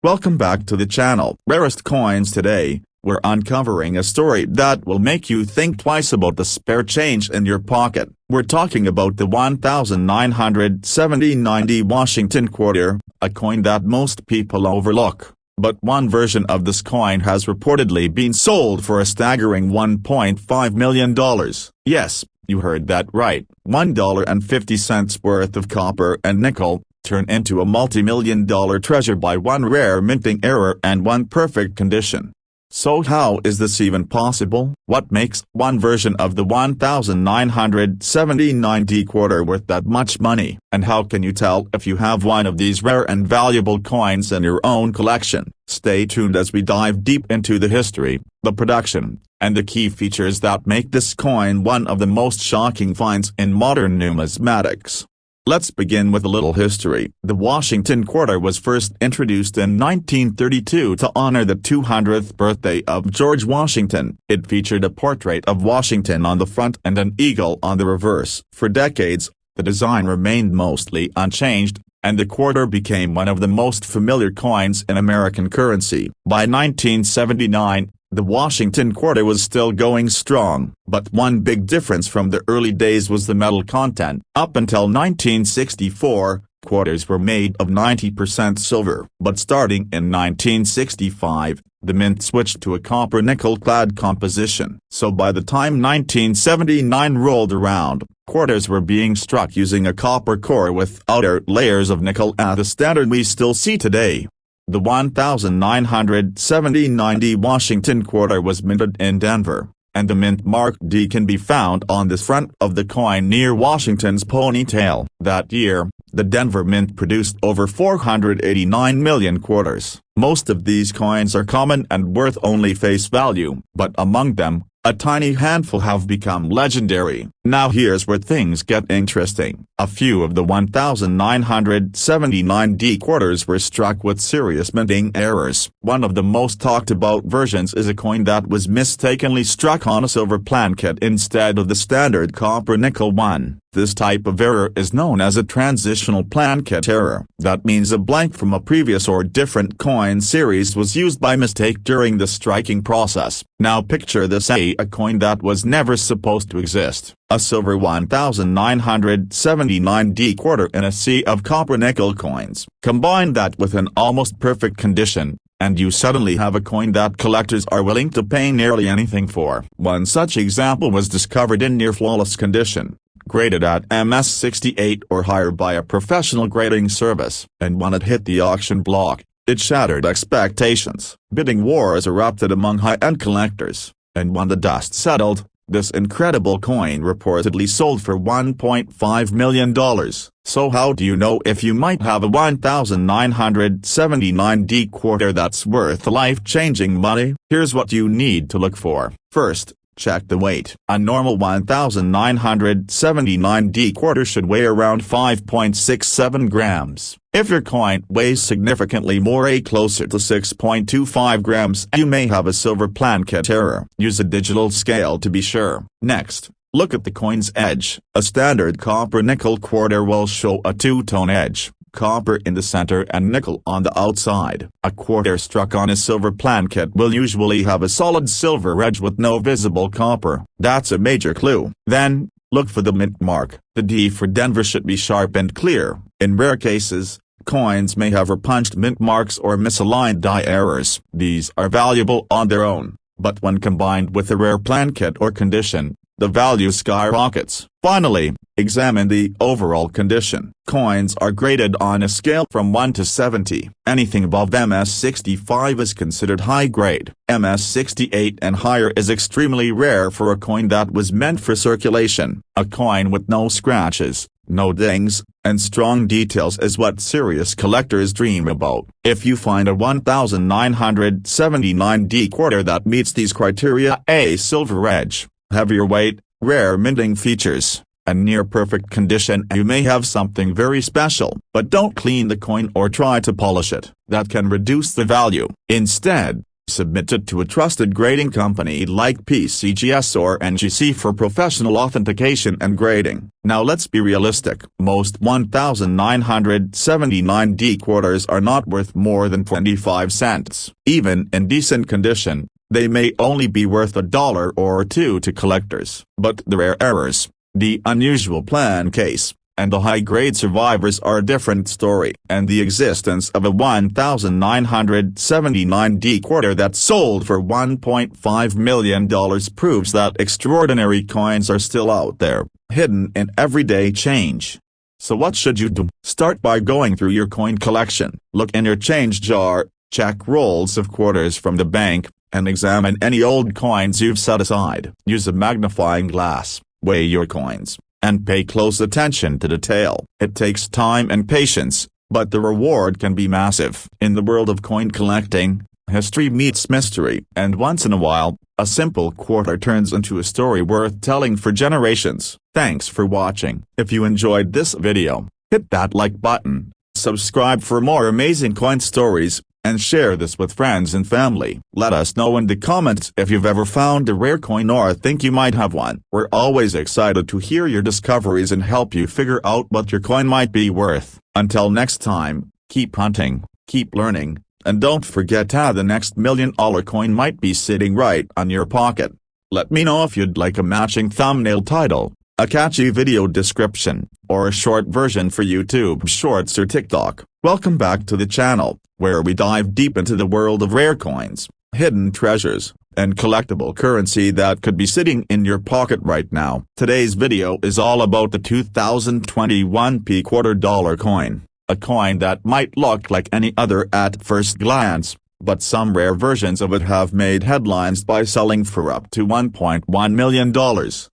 Welcome back to the channel. Rarest coins. Today, we're uncovering a story that will make you think twice about the spare change in your pocket. We're talking about the 1970 Washington quarter, a coin that most people overlook. But one version of this coin has reportedly been sold for a staggering $1.5 million. Yes, you heard that right. $1.50 worth of copper and nickel, turned into a multi-million-dollar treasure by one rare minting error and one perfect condition. So how is this even possible? What makes one version of the 1970 quarter worth that much money? And how can you tell if you have one of these rare and valuable coins in your own collection? Stay tuned as we dive deep into the history, the production, and the key features that make this coin one of the most shocking finds in modern numismatics. Let's begin with a little history. The Washington quarter was first introduced in 1932 to honor the 200th birthday of George Washington. It featured a portrait of Washington on the front and an eagle on the reverse. For decades, the design remained mostly unchanged, and the quarter became one of the most familiar coins in American currency. By 1979, the Washington quarter was still going strong, but one big difference from the early days was the metal content. Up until 1964, quarters were made of 90% silver. But starting in 1965, the mint switched to a copper-nickel-clad composition. So by the time 1979 rolled around, quarters were being struck using a copper core with outer layers of nickel at the standard we still see today. The 1970 Washington quarter was minted in Denver, and the mint mark D can be found on the front of the coin near Washington's ponytail. That year, the Denver Mint produced over 489 million quarters. Most of these coins are common and worth only face value, but among them, a tiny handful have become legendary. Now here's where things get interesting. A few of the 1970 quarters were struck with serious minting errors. One of the most talked about versions is a coin that was mistakenly struck on a silver planchet instead of the standard copper-nickel one. This type of error is known as a transitional planchet error. That means a blank from a previous or different coin series was used by mistake during the striking process. Now picture this: a coin that was never supposed to exist. A silver 1970 quarter in a sea of copper-nickel coins. Combine that with an almost perfect condition, and you suddenly have a coin that collectors are willing to pay nearly anything for. One such example was discovered in near-flawless condition, graded at MS68 or higher by a professional grading service, and when it hit the auction block, it shattered expectations. Bidding wars erupted among high-end collectors, and when the dust settled, this incredible coin reportedly sold for $1.5 million. So how do you know if you might have a 1970 quarter that's worth life-changing money? Here's what you need to look for. First, check the weight. A normal 1970 quarter should weigh around 5.67 grams. If your coin weighs significantly more, closer to 6.25 grams, you may have a silver planchet error. Use a digital scale to be sure. Next, look at the coin's edge. A standard copper-nickel quarter will show a two-tone edge, copper in the center and nickel on the outside. A quarter struck on a silver planchet will usually have a solid silver edge with no visible copper. That's a major clue. Then, look for the mint mark. The D for Denver should be sharp and clear. In rare cases, coins may have repunched mint marks or misaligned die errors. These are valuable on their own, but when combined with a rare planchet or condition, the value skyrockets. Finally, examine the overall condition. Coins are graded on a scale from 1 to 70. Anything above MS65 is considered high grade. MS68 and higher is extremely rare for a coin that was meant for circulation. A coin with no scratches, no dings, and strong details is what serious collectors dream about. If you find a 1970 quarter that meets these criteria: a silver edge, heavier weight, rare minting features, and near-perfect condition, you may have something very special. But don't clean the coin or try to polish it. That can reduce the value. Instead, Submit it to a trusted grading company like PCGS or NGC for professional authentication and grading. Now let's be realistic. Most 1,979D quarters are not worth more than 25 cents. Even in decent condition, they may only be worth $1 or $2 to collectors. But the rare errors, the unusual plan case, and the high-grade survivors are a different story. And the existence of a 1,979D quarter that sold for $1.5 million proves that extraordinary coins are still out there, hidden in everyday change. So what should you do? Start by going through your coin collection. Look in your change jar, check rolls of quarters from the bank, and examine any old coins you've set aside. Use a magnifying glass, weigh your coins, and pay close attention to detail. It takes time and patience, but the reward can be massive. In the world of coin collecting, history meets mystery, and once in a while, a simple quarter turns into a story worth telling for generations. Thanks for watching. If you enjoyed this video, hit that like button, subscribe for more amazing coin stories, and share this with friends and family. Let us know in the comments if you've ever found a rare coin or think you might have one. We're always excited to hear your discoveries and help you figure out what your coin might be worth. Until next time, keep hunting, keep learning, and don't forget how the next $1 million coin might be sitting right on your pocket. Let me know if you'd like a matching thumbnail title, a catchy video description, or a short version for YouTube Shorts or TikTok. Welcome back to the channel, where we dive deep into the world of rare coins, hidden treasures, and collectible currency that could be sitting in your pocket right now. Today's video is all about the 2021 quarter-dollar coin, a coin that might look like any other at first glance, but some rare versions of it have made headlines by selling for up to $1.1 million.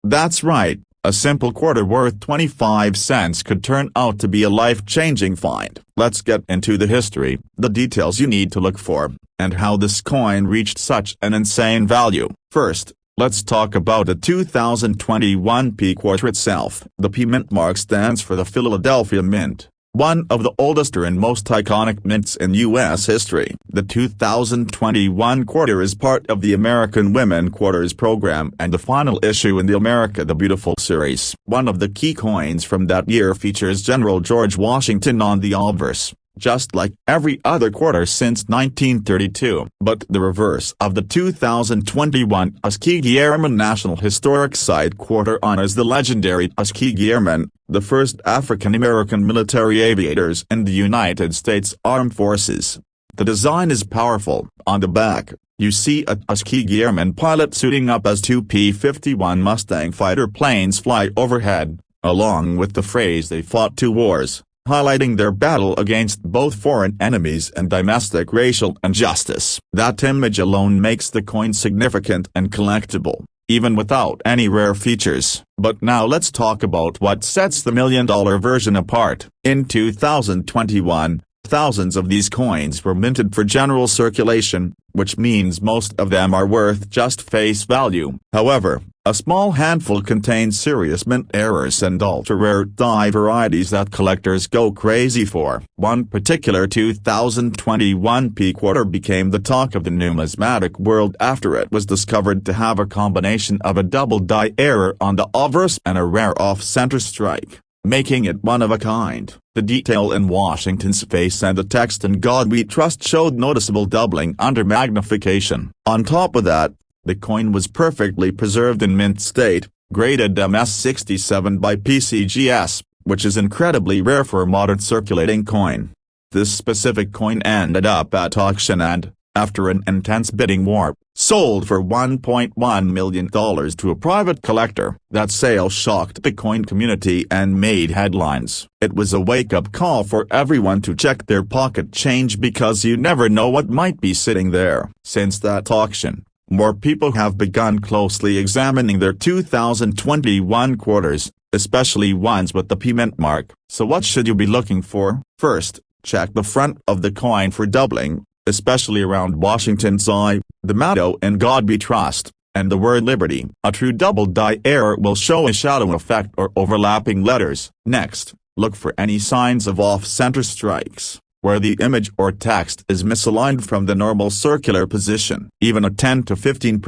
That's right. A simple quarter worth 25 cents could turn out to be a life-changing find. Let's get into the history, the details you need to look for, and how this coin reached such an insane value. First, let's talk about the 2021 quarter itself. The P mint mark stands for the Philadelphia Mint, one of the oldest and most iconic mints in U.S. history. The 2021 quarter is part of the American Women Quarters program and the final issue in the America the Beautiful series. One of the key coins from that year features General George Washington on the obverse, just like every other quarter since 1932. But the reverse of the 2021 Tuskegee Airmen National Historic Site quarter honors the legendary Tuskegee Airmen, the first African-American military aviators in the United States Armed Forces. The design is powerful. On the back, you see a Tuskegee Airman pilot suiting up as two P-51 Mustang fighter planes fly overhead, along with the phrase "They fought two wars," highlighting their battle against both foreign enemies and domestic racial injustice. That image alone makes the coin significant and collectible, even without any rare features. But now let's talk about what sets the $1 million version apart. In 2021, thousands of these coins were minted for general circulation, which means most of them are worth just face value. However, a small handful contain serious mint errors and ultra-rare die varieties that collectors go crazy for. One particular 2021 quarter became the talk of the numismatic world after it was discovered to have a combination of a double die error on the obverse and a rare off-center strike, making it one of a kind. The detail in Washington's face and the text "In God We Trust" showed noticeable doubling under magnification. On top of that, the coin was perfectly preserved in mint state, graded MS67 by PCGS, which is incredibly rare for a modern circulating coin. This specific coin ended up at auction and, after an intense bidding war, sold for $1.1 million to a private collector. That sale shocked the coin community and made headlines. It was a wake-up call for everyone to check their pocket change because you never know what might be sitting there. Since that auction, more people have begun closely examining their 2021 quarters, especially ones with the P mint mark. So what should you be looking for? First, check the front of the coin for doubling, especially around Washington's eye, the motto "In God We Trust," and the word "Liberty." A true double die error will show a shadow effect or overlapping letters. Next, look for any signs of off-center strikes, where the image or text is misaligned from the normal circular position. Even a 10 to 15%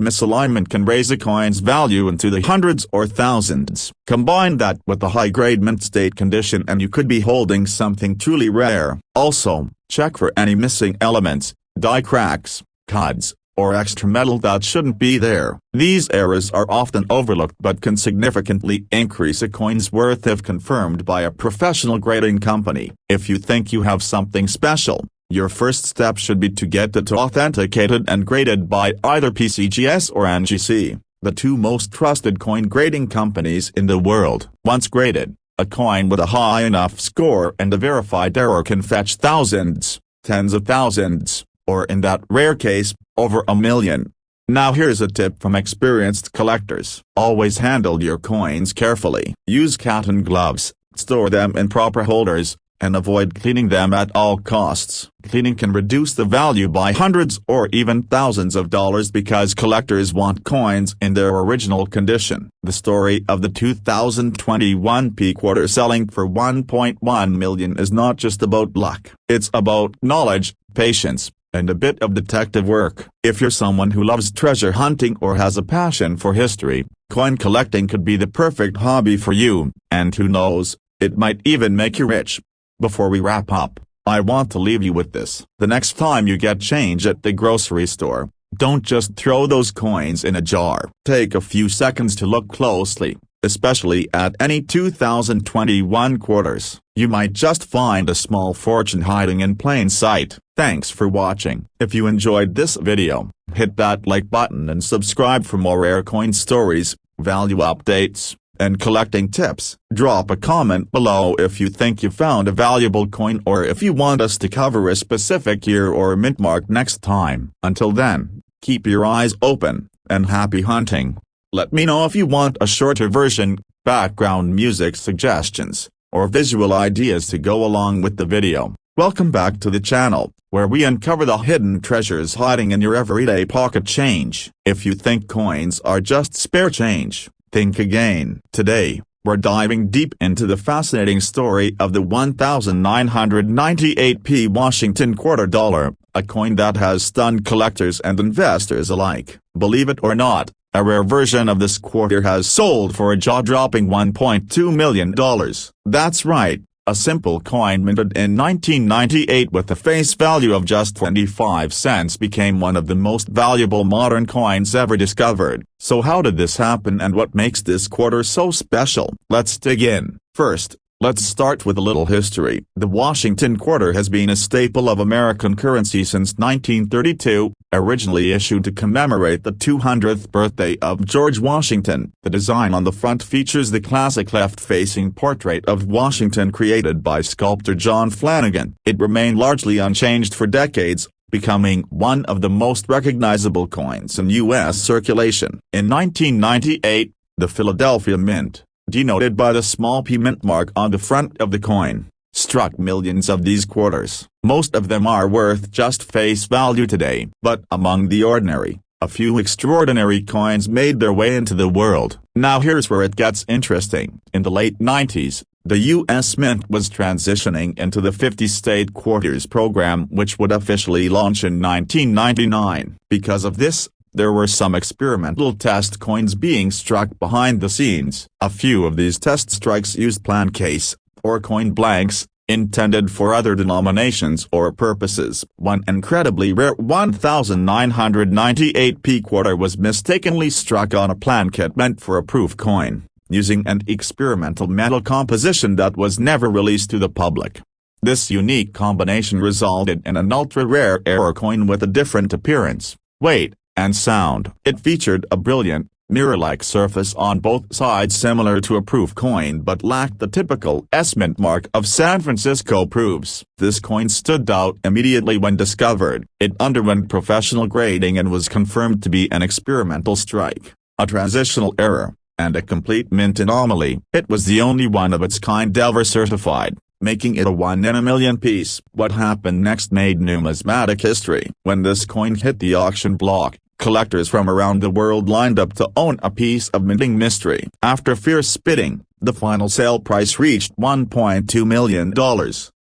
misalignment can raise a coin's value into the hundreds or thousands. Combine that with the high-grade mint state condition and you could be holding something truly rare. Also, check for any missing elements, die cracks, cuts, or extra metal that shouldn't be there. These errors are often overlooked but can significantly increase a coin's worth if confirmed by a professional grading company. If you think you have something special, your first step should be to get it authenticated and graded by either PCGS or NGC, the two most trusted coin grading companies in the world. Once graded, a coin with a high enough score and a verified error can fetch thousands, tens of thousands, or in that rare case, over $1 million. Now here's a tip from experienced collectors. Always handle your coins carefully. Use cotton gloves, store them in proper holders, and avoid cleaning them at all costs. Cleaning can reduce the value by hundreds or even thousands of dollars because collectors want coins in their original condition. The story of the 2021 P quarter selling for $1.1 million is not just about luck. It's about knowledge, patience, and a bit of detective work. If you're someone who loves treasure hunting or has a passion for history, coin collecting could be the perfect hobby for you, and who knows, it might even make you rich. Before we wrap up, I want to leave you with this. The next time you get change at the grocery store, don't just throw those coins in a jar. Take a few seconds to look closely, especially at any 2021 quarters. You might just find a small fortune hiding in plain sight. Thanks for watching. If you enjoyed this video, hit that like button and subscribe for more rare coin stories, value updates, and collecting tips. Drop a comment below if you think you found a valuable coin or if you want us to cover a specific year or mint mark next time. Until then, keep your eyes open, and happy hunting. Let me know if you want a shorter version, background music suggestions, or visual ideas to go along with the video. Welcome back to the channel, where we uncover the hidden treasures hiding in your everyday pocket change. If you think coins are just spare change, think again. Today, we're diving deep into the fascinating story of the 1998p Washington quarter dollar, a coin that has stunned collectors and investors alike. Believe it or not, a rare version of this quarter has sold for a jaw-dropping $1.2 million. That's right, a simple coin minted in 1998 with a face value of just 25 cents became one of the most valuable modern coins ever discovered. So how did this happen and what makes this quarter so special? Let's dig in. First, let's start with a little history. The Washington quarter has been a staple of American currency since 1932, originally issued to commemorate the 200th birthday of George Washington. The design on the front features the classic left-facing portrait of Washington created by sculptor John Flanagan. It remained largely unchanged for decades, becoming one of the most recognizable coins in U.S. circulation. In 1998, the Philadelphia Mint, denoted by the small p mint mark on the front of the coin, struck millions of these quarters. Most of them are worth just face value today. But among the ordinary, a few extraordinary coins made their way into the world. Now here's where it gets interesting. In the late 90s, the U.S. Mint was transitioning into the 50-state quarters program, which would officially launch in 1999. Because of this, there were some experimental test coins being struck behind the scenes. A few of these test strikes used plain case, or coin blanks, intended for other denominations or purposes. One incredibly rare 1998p quarter was mistakenly struck on a plain kit meant for a proof coin, using an experimental metal composition that was never released to the public. This unique combination resulted in an ultra-rare error coin with a different appearance, weight, and sound. It featured a brilliant, mirror-like surface on both sides similar to a proof coin but lacked the typical S-Mint mark of San Francisco proofs. This coin stood out immediately when discovered. It underwent professional grading and was confirmed to be an experimental strike, a transitional error, and a complete mint anomaly. It was the only one of its kind ever certified, making it a 1 in a million piece. What happened next made numismatic history. When this coin hit the auction block, collectors from around the world lined up to own a piece of minting mystery. After fierce bidding, The final sale price reached $1.2 million.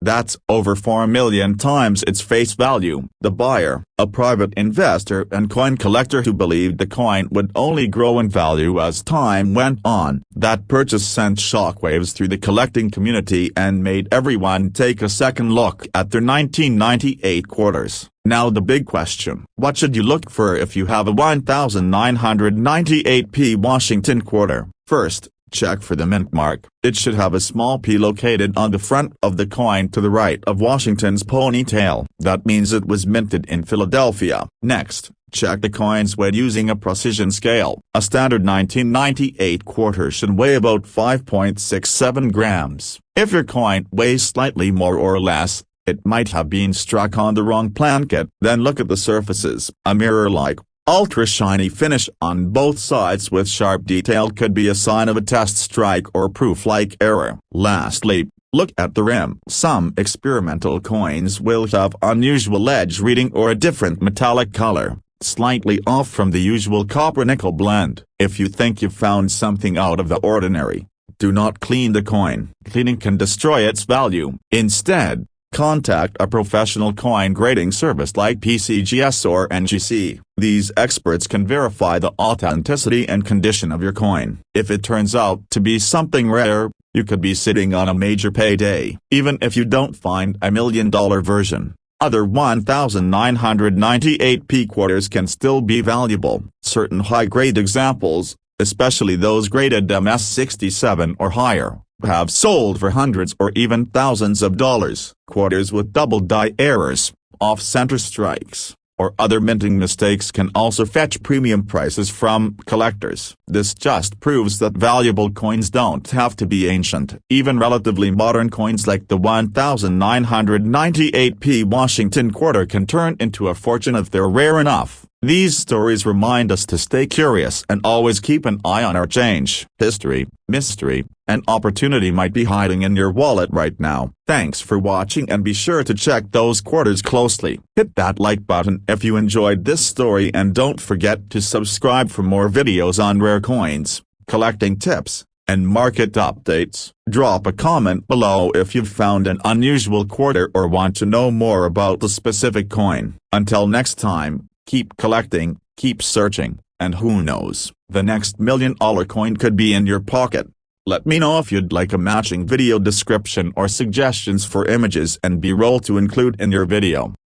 That's over 4 million times its face value. The buyer, a private investor and coin collector who believed the coin would only grow in value as time went on. That purchase sent shockwaves through the collecting community and made everyone take a second look at their 1998 quarters. Now the big question: what should you look for if you have a 1998p Washington quarter? First, check for the mint mark. It should have a small P located on the front of the coin to the right of Washington's ponytail. That means it was minted in Philadelphia. Next, check the coin's weight using a precision scale. A standard 1998 quarter should weigh about 5.67 grams. If your coin weighs slightly more or less, it might have been struck on the wrong plankett. Then look at the surfaces. A mirror-like, ultra-shiny finish on both sides with sharp detail could be a sign of a test strike or proof-like error. Lastly, look at the rim. Some experimental coins will have unusual edge reading or a different metallic color, slightly off from the usual copper-nickel blend. If you think you've found something out of the ordinary, do not clean the coin. Cleaning can destroy its value. Instead, contact a professional coin grading service like PCGS or NGC. These experts can verify the authenticity and condition of your coin. If it turns out to be something rare, you could be sitting on a major payday. Even if you don't find a $1 million version, other 1998p quarters can still be valuable. Certain high-grade examples, especially those graded MS67 or higher, have sold for hundreds or even thousands of dollars. Quarters with double die errors, off-center strikes, or other minting mistakes can also fetch premium prices from collectors. This just proves that valuable coins don't have to be ancient. Even relatively modern coins like the 1998p Washington quarter can turn into a fortune if they're rare enough. These stories remind us to stay curious and always keep an eye on our change. History, mystery, and opportunity might be hiding in your wallet right now. Thanks for watching, and be sure to check those quarters closely. Hit that like button if you enjoyed this story, and don't forget to subscribe for more videos on rare coins, collecting tips, and market updates. Drop a comment below if you've found an unusual quarter or want to know more about the specific coin. Until next time, keep collecting, keep searching, and who knows, the next $1 million coin could be in your pocket. Let me know if you'd like a matching video description or suggestions for images and B-roll to include in your video.